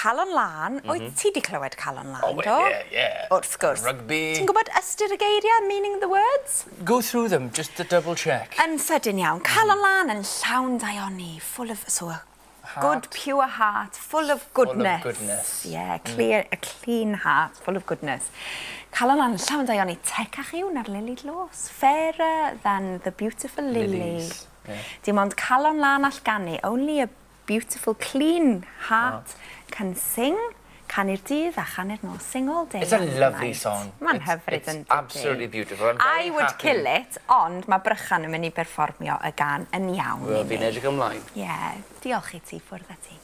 Calon Lân. Wyt ti di clywed Calon Lân, do? Oh, yeah. Wrth gwrs. Rugby. Ti'n gwybod ystyr y geiriau, meaning the words? Go through them, just to double check. Yn sydyn iawn. Calon Lân yn llawn daioni, full of... So, good, pure heart, full of goodness. Full of goodness. Yeah, a clean heart, full of goodness. Calon Lân yn llawn daioni, tecach yw na'r lily glos. Fairer than the beautiful lily. Lilies. Yeah. Dim ond Calon Lân allganu, only a beautiful, clean heart can sing, canu'r dydd a chanu'r nos, sing all day. It's a lovely song. Mae'n hyfryd yn It's absolutely beautiful. I would kill it, ond mae Brychan yn mynd i perfformio y gan yn iawn. Wel, fi'n edrych ymlaen. Ie, diolch i ti, ffwrdd â ti.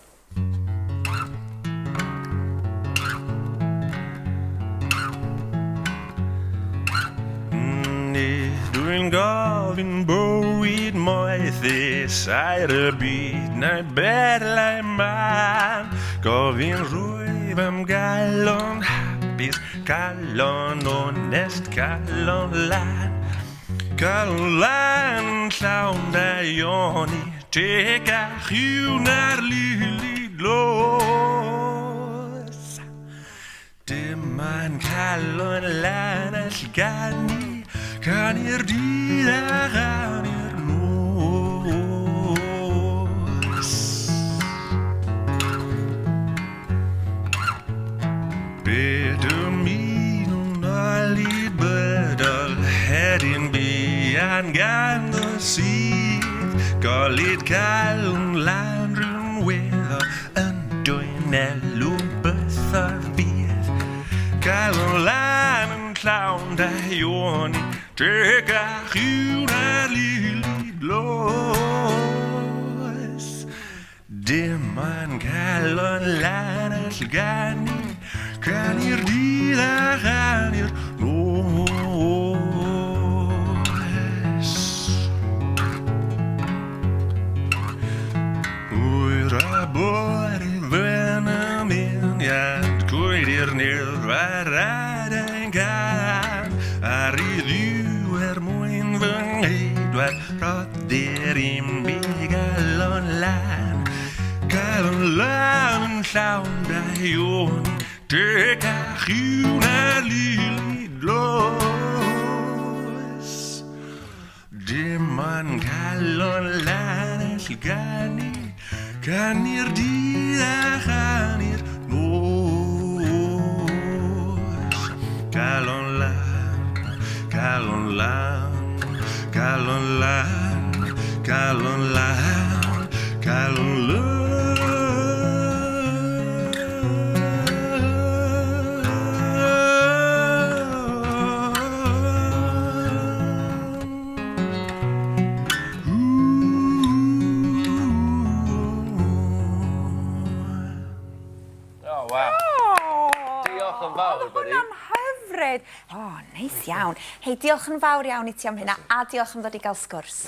Dwi'n gofyn bywyd moeth sair y byd neu bedlau man. Gofyn rwyf am galon hapus, calon onest, calon lan. Calon lan yn llawn daioni, tegach yw na'r lili glos. Dim ond calon lan allganu, canu'r dydd a chanu'r nos. Beth ymyn o'n olid bydol, hedyn bian gan y sydd. Golid Calon Lân rhywun weddo, yn dwy'n elw bytho'r bydd. Calon Lân yn llawn daioni, tegach yw na'r lili glos. Dim ond Calon Lân allganu, canu'r dydd a chanu'r nos. Wyr a bor i fyn ymyniad, cwyd i'r nirf a'r adain gan, ar i ddiw mwyn fy ngheidwad, roddir i'n byd Calon Lân. Calon Lân yn llawn daioni, tegach yw na'r lili glos. Dim ond Calon Lân allganu, canu'r dydd a chanu'r nos. Calon Lân, Calon Lân, Calon Lân, Calon Lân, Calon Lân. Oh, wow. Diolch yn fawr, buddy. Hwna'n hyfryd. O, neis iawn. Hei, diolch yn fawr iawn i ti am hynna, a diolch am ddod i gael sgwrs.